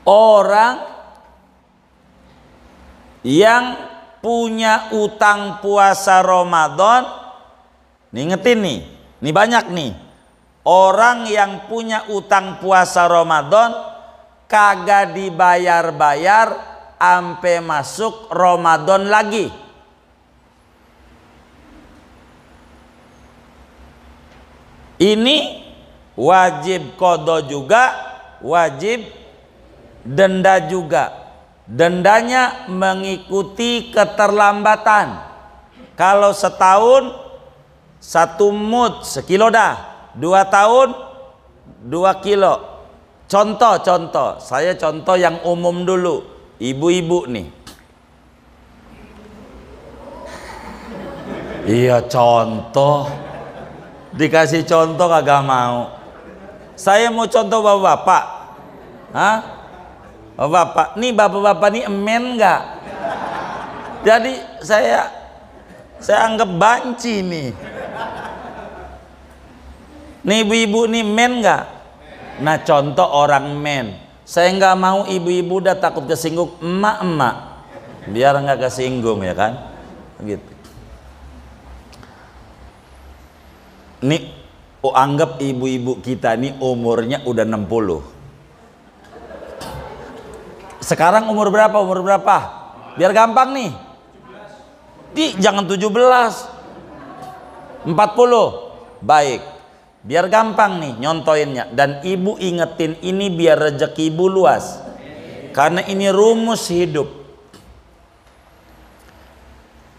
Orang yang punya utang puasa Ramadan, nih ingetin nih, ini banyak nih. Orang yang punya utang puasa Ramadan kagak dibayar-bayar sampai masuk Ramadan lagi. Ini wajib qadha juga, wajib denda juga. Dendanya mengikuti keterlambatan. Kalau setahun 1 mud, sekilo dah. 2 tahun 2 kilo. Contoh, saya contoh yang umum dulu. Ibu-ibu nih. Iya contoh. Dikasih contoh kagak mau. Saya mau contoh bapak-bapak. Hah? Bapak, nih bapak-bapak nih emen nggak? Jadi saya anggap banci nih. Nih ibu-ibu nih men nggak? Nah contoh orang men. Saya nggak mau ibu-ibu udah takut kesinggung emak-emak. Biar nggak kesinggung ya kan? Gitu. Nih anggap ibu-ibu kita nih umurnya udah 60. Sekarang umur berapa? Biar gampang nih. Jangan 17. 40. Baik. Biar gampang nih nyontoinnya. Dan ibu ingetin ini biar rezeki ibu luas. Karena ini rumus hidup.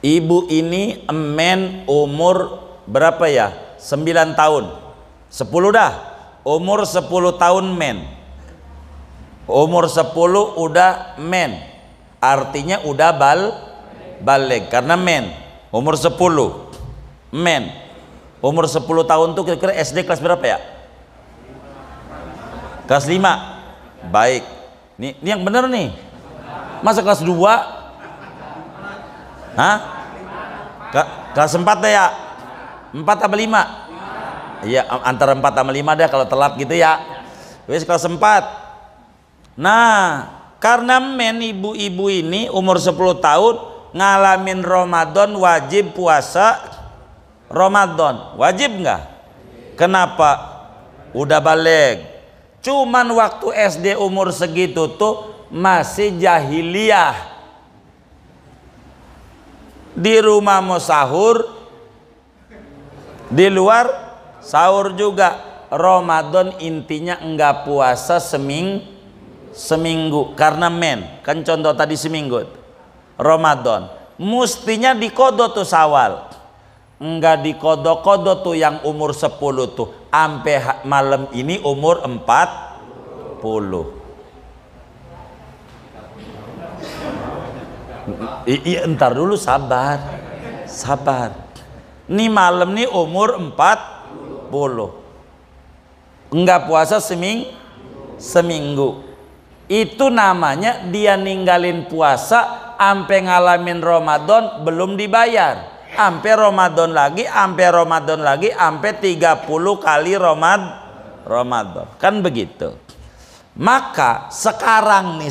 Ibu ini emen umur berapa ya? 9 tahun. 10 dah. Umur 10 tahun men. Umur 10 udah men, artinya udah balik karena men. Umur 10 men. Umur 10 tahun tuh kira-kira SD kelas berapa ya? Kelas 5. Baik. Ini yang bener nih. Masa kelas 2? Hah? Kelas 4 deh ya? 4 apa 5? Iya antara 4 sama 5 deh kalau telat gitu ya. Wis kelas 4. Nah, karena men ibu-ibu ini umur 10 tahun ngalamin Ramadan wajib puasa Ramadan. Wajib nggak? Kenapa? Udah balik. Cuman waktu SD umur segitu tuh masih jahiliyah. Di rumah mau sahur, di luar sahur juga. Ramadan intinya enggak puasa seminggu karena men kan contoh tadi seminggu. Ramadan mustinya dikodok tuh Syawal, enggak dikodok-kodok tuh yang umur 10 tuh sampai malam ini umur 40. Iya entar dulu sabar nih malam nih umur 40 enggak puasa seminggu. Itu namanya dia ninggalin puasa sampai ngalamin Ramadan belum dibayar. Sampai Ramadan lagi, sampai 30 kali Ramadan. Kan begitu. Maka sekarang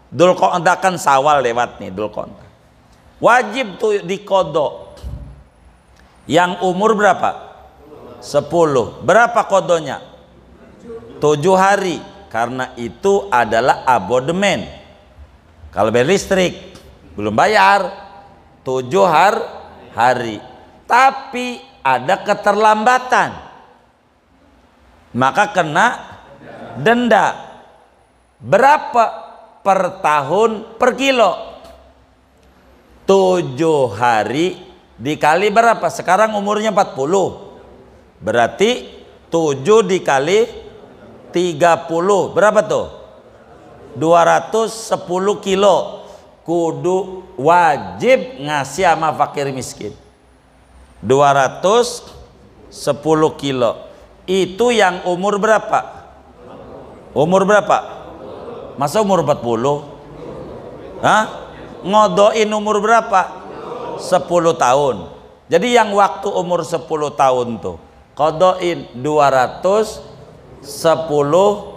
Dzulqa'dah kan Syawal lewat nih Dzulqa'dah. Wajib tuh dikodok. Yang umur berapa? 10. Berapa kodonya? 7 hari. Karena itu adalah abodemen. Kalau bayar listrik belum bayar 7 hari. Tapi ada keterlambatan, maka kena denda. Berapa per tahun per kilo? 7 hari dikali berapa? Sekarang umurnya 40. Berarti 7 dikali 30 berapa tuh? 210 kilo. Kudu wajib ngasih sama fakir miskin 210 kilo. Itu yang umur berapa? Umur berapa? Masa umur 40? Hah? Ngodoin umur berapa? 10 tahun. Jadi yang waktu umur 10 tahun tuh kodoin 210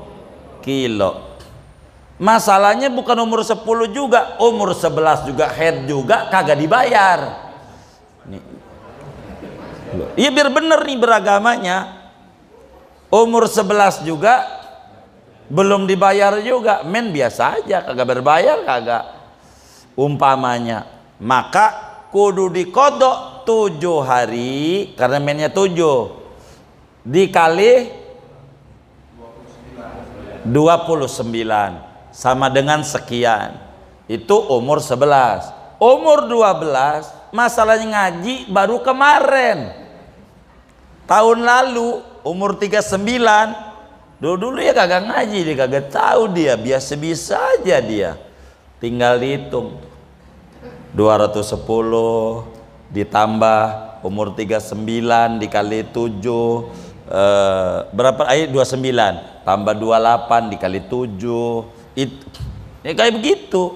kilo. Masalahnya bukan umur 10 juga, umur 11 juga, head juga kagak dibayar. Nih. Iya biar bener nih beragamanya. Umur 11 juga belum dibayar juga, men biasa aja, kagak berbayar kagak. Umpamanya, maka kudu dikodok 7 hari karena mennya 7 dikali 29 sama dengan sekian, itu umur 11. Umur 12 masalahnya ngaji baru kemarin, tahun lalu umur 39. Dulu ya kagak ngaji, dia kagak tahu, dia biasa-biasa aja, dia tinggal dihitung 210 ditambah umur 39 dikali 7 berapa? 29 tambah 28 dikali 7 itu ya kayak begitu.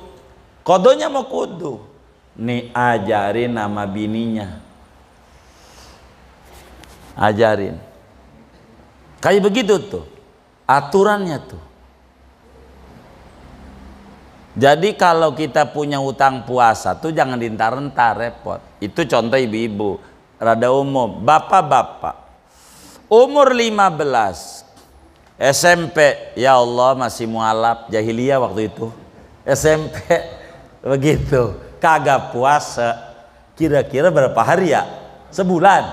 Kodonya mau kudu nih, ajarin nama bininya, ajarin kayak begitu tuh aturannya tuh. Jadi kalau kita punya utang puasa tuh jangan dientar-entar, repot. Itu contoh ibu-ibu, rada umum. Bapak-bapak umur 15 SMP, ya Allah masih mualaf, jahiliyah waktu itu. SMP begitu, kagak puasa. Kira-kira berapa hari ya? Sebulan.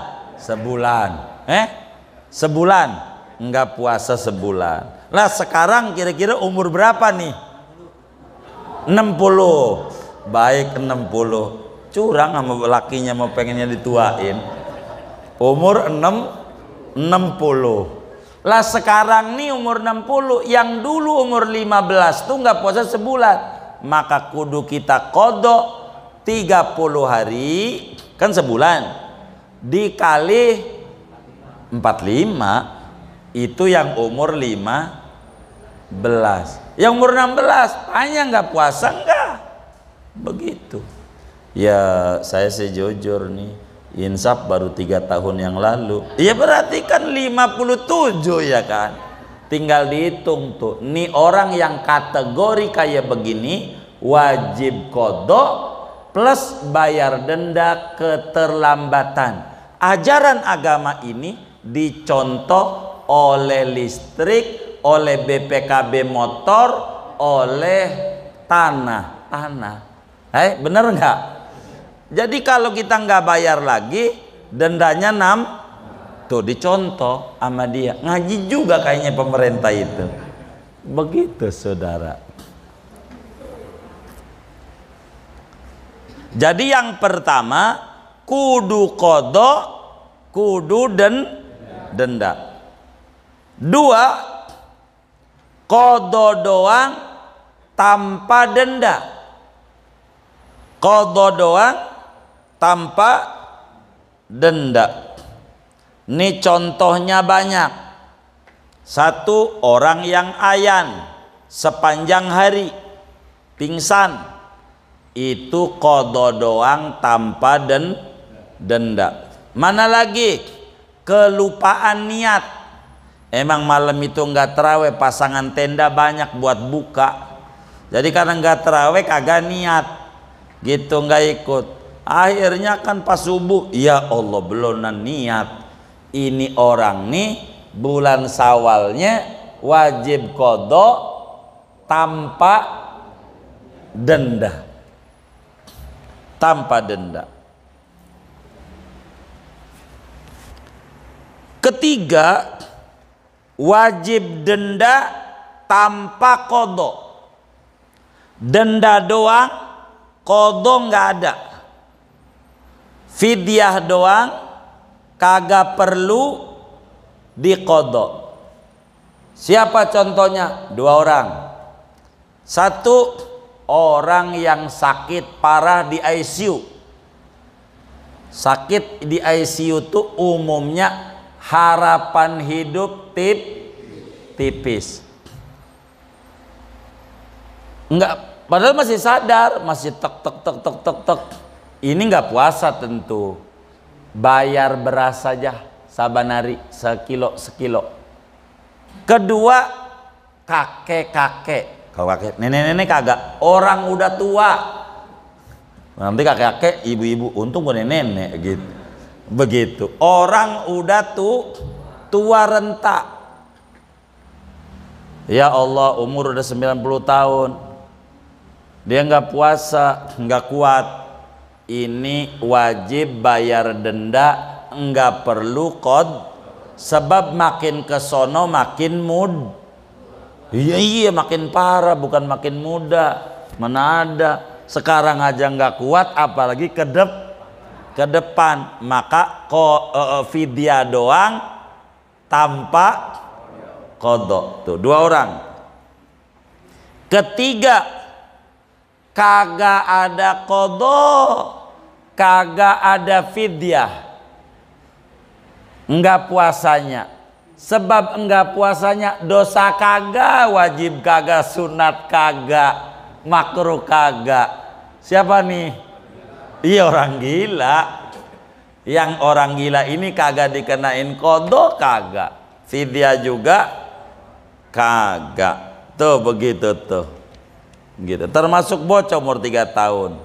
Sebulan enggak puasa sebulan. Lah sekarang kira-kira umur berapa nih? 60. Baik 60. Curang sama lakinya mau pengennya dituain. Umur 60. Lah sekarang nih umur 60, yang dulu umur 15 tuh nggak puasa sebulan, maka kudu kita kodok 30 hari, kan sebulan, dikali 45, itu yang umur 15. Yang umur 16, tanya nggak puasa nggak? Begitu. Ya saya sejujur nih, insaf baru 3 tahun yang lalu. Ya berarti kan 57 ya kan. Tinggal dihitung tuh. Nih orang yang kategori kayak begini wajib kodok plus bayar denda keterlambatan. Ajaran agama ini dicontoh oleh listrik, oleh BPKB motor, oleh tanah. Bener nggak? Jadi kalau kita nggak bayar lagi, dendanya 6. Tuh dicontoh sama dia. Ngaji juga kayaknya pemerintah itu. Begitu saudara. Jadi yang pertama kudu kodok, kudu denda. 2, kodok doang tanpa denda. Kodok doang tanpa denda. Ini contohnya banyak. 1, orang yang ayan sepanjang hari pingsan, itu kodok doang tanpa denda. Mana lagi? Kelupaan niat. Emang malam itu nggak terawih, pasangan tenda banyak buat buka. Jadi karena nggak terawih kagak niat, gitu nggak ikut. Akhirnya kan pas subuh, ya Allah belum niat. Ini orang nih bulan Syawalnya wajib kodok tanpa denda. Tanpa denda. Ketiga, wajib denda tanpa kodok. Denda doang, kodok nggak ada. Fidyah doang, kagak perlu dikodok. Siapa contohnya? 2 orang. 1, orang yang sakit parah di ICU. Sakit di ICU tuh umumnya harapan hidup tipis. Enggak, padahal masih sadar, masih tek. Ini enggak puasa tentu. Bayar beras saja saban hari sekilo. Kedua, kakek. Kalau kakek, nenek-nenek kagak. Orang udah tua. Nanti kakek-kakek, ibu-ibu, untung bukan nenek gitu. Begitu. Orang udah tua renta. Ya Allah, umur udah 90 tahun. Dia nggak puasa, nggak kuat. Ini wajib bayar denda, nggak perlu sebab makin kesono makin iya makin parah, bukan makin muda. Mana ada, sekarang aja nggak kuat apalagi ke depan. Maka fidyah doang tanpa qadha. Tuh, 2 orang. Ketiga, kagak ada qadha, kagak ada fidyah, enggak puasanya. Sebab enggak puasanya dosa kagak, wajib kagak, sunat kagak, makruh kagak. Siapa nih? Iya, orang gila. Yang orang gila ini kagak dikenain qadha, kagak. Fidyah juga kagak. Tuh begitu tuh. Gitu. Termasuk bocah umur 3 tahun.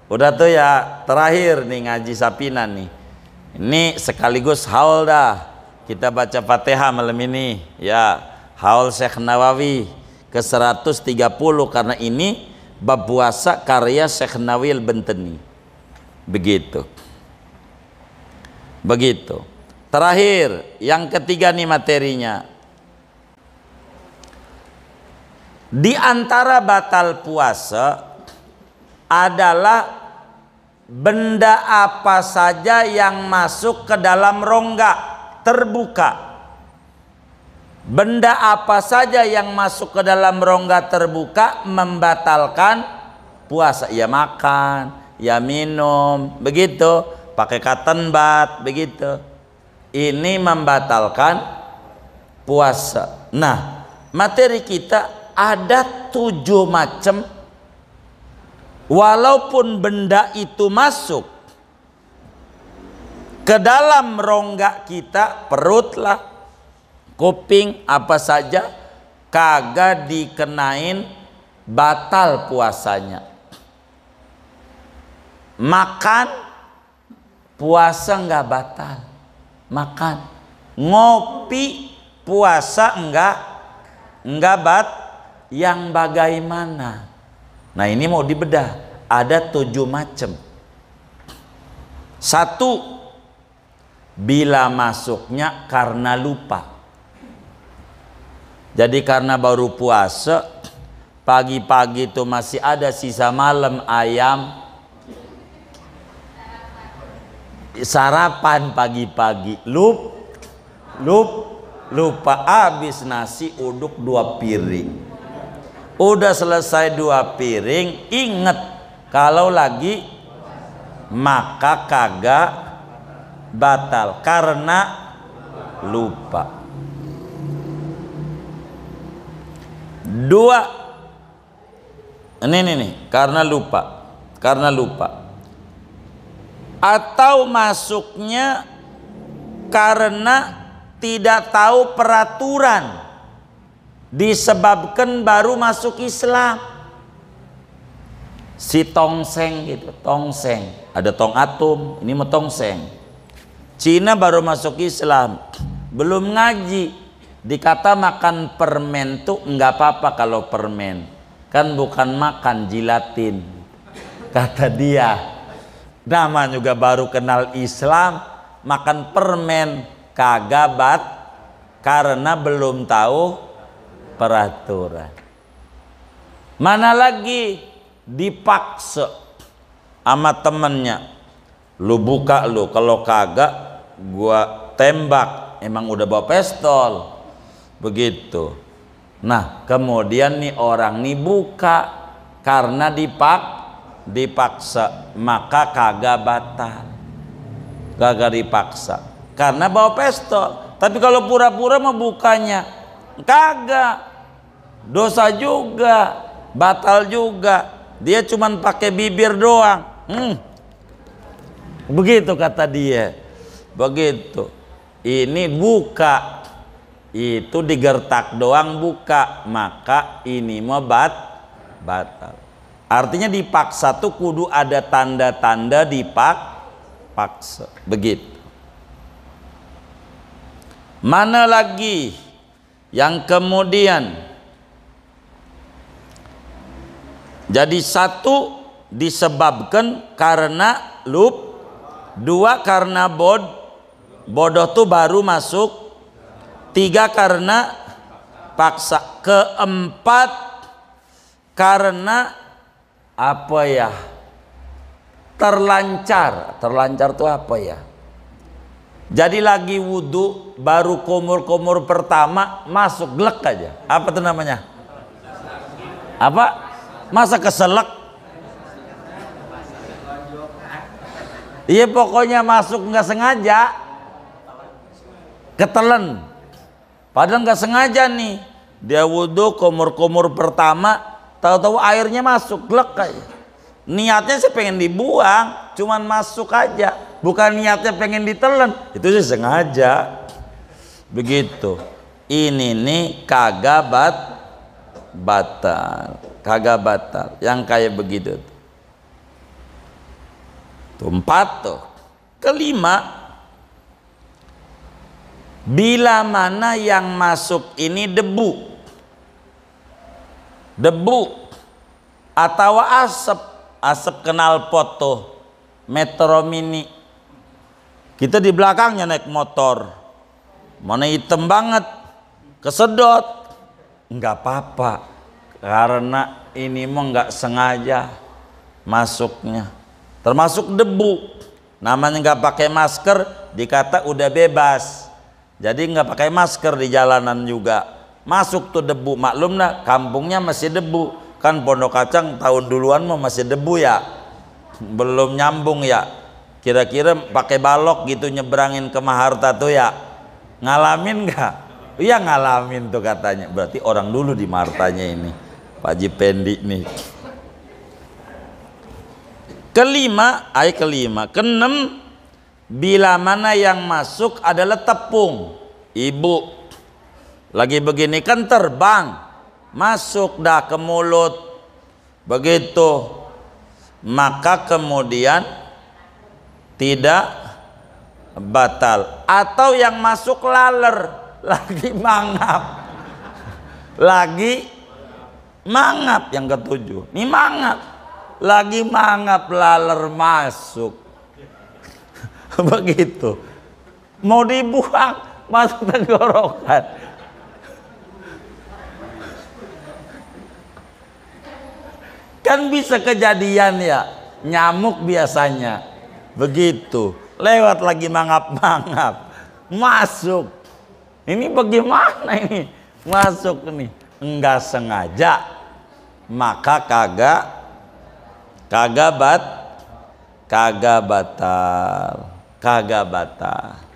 Udah tuh ya, terakhir nih ngaji Sapinan nih. Ini sekaligus haul dah. Kita baca Fatihah malam ini ya. Haul Syekh Nawawi ke 130 karena ini bab puasa karya Syekh Nawawi Al-Bantani. Begitu. Begitu. Terakhir, yang ketiga nih materinya. Di antara batal puasa adalah benda apa saja yang masuk ke dalam rongga terbuka. Benda apa saja yang masuk ke dalam rongga terbuka membatalkan puasa. Ya makan, ya minum, begitu. Pakai cotton bud, begitu. Ini membatalkan puasa. Nah, materi kita ada 7 macam. Walaupun benda itu masuk ke dalam rongga kita, perut lah, kuping, apa saja, kagak dikenain batal puasanya. Makan, puasa nggak batal. Makan, ngopi, puasa enggak yang bagaimana. Nah ini mau dibedah, ada 7 macam. 1, bila masuknya karena lupa. Jadi karena baru puasa, pagi-pagi itu masih ada sisa malam ayam, sarapan pagi-pagi, lupa, habis nasi uduk 2 piring. Udah selesai 2 piring, inget kalau lagi maka kagak batal karena lupa. 2, ini karena lupa. Atau masuknya karena tidak tahu peraturan, disebabkan baru masuk Islam. Si tongseng gitu, tongseng, ada tong atum, ini mau tongseng. Cina baru masuk Islam, belum ngaji, dikata makan permen tuh nggak apa-apa kalau permen, kan bukan makan jilatin, kata dia. Nama juga baru kenal Islam, makan permen kagak karena belum tahu peraturan. Mana lagi dipaksa sama temennya, lu buka lu, kalau kagak gua tembak. Emang udah bawa pistol, begitu. Nah kemudian nih orang nih buka karena dipaksa, maka kagak batal, kagak dipaksa karena bawa pistol. Tapi kalau pura-pura mau bukanya kagak, dosa juga, batal juga. Dia cuman pakai bibir doang. Begitu kata dia. Begitu. Ini buka itu digertak doang buka, maka ini mah batal. Artinya dipaksa tuh kudu ada tanda-tanda paksa. Begitu. Mana lagi yang kemudian jadi satu disebabkan karena dua karena bodoh tuh baru masuk, tiga karena paksa, keempat karena apa ya, terlancar tuh apa ya, jadi lagi wudhu baru kumur pertama masuk glek aja, apa tuh namanya, apa, masa keselak, iya pokoknya masuk nggak sengaja, ketelen, padahal nggak sengaja nih, dia wudhu kumur pertama, tahu-tahu airnya masuk glek aja, niatnya sih pengen dibuang, cuman masuk aja, bukan niatnya pengen ditelan, itu sih sengaja. Begitu. Ini nih kagak batal, yang kayak begitu tuh. 4 tuh. Kelima, bila mana yang masuk ini debu atau asap knalpot tuh, Metro Mini, kita di belakangnya naik motor, mana hitam banget, kesedot, nggak apa-apa, karena ini mah nggak sengaja masuknya, termasuk debu, namanya nggak pakai masker, dikata udah bebas, jadi nggak pakai masker di jalanan juga, masuk tuh debu, maklum nah kampungnya masih debu, kan Pondok Kacang tahun duluan mah masih debu ya, belum nyambung ya, kira-kira pakai balok gitu nyebrangin ke Maharta tuh ya, ngalamin nggak? Iya ngalamin tuh katanya, berarti orang dulu di Mahartanya ini, Pak Haji Pendi nih. Keenam, bila mana yang masuk adalah tepung, ibu lagi begini kan terbang, masuk dah ke mulut, begitu, maka kemudian tidak batal. Atau yang masuk laler, lagi mangap, yang ketujuh, ini mangap, lagi mangap, laler masuk, begitu, mau dibuang masuk tenggorokan, kan bisa kejadian ya, nyamuk biasanya begitu, lewat lagi mangap-mangap masuk, ini bagaimana ini masuk nih, enggak sengaja, maka kagak batal.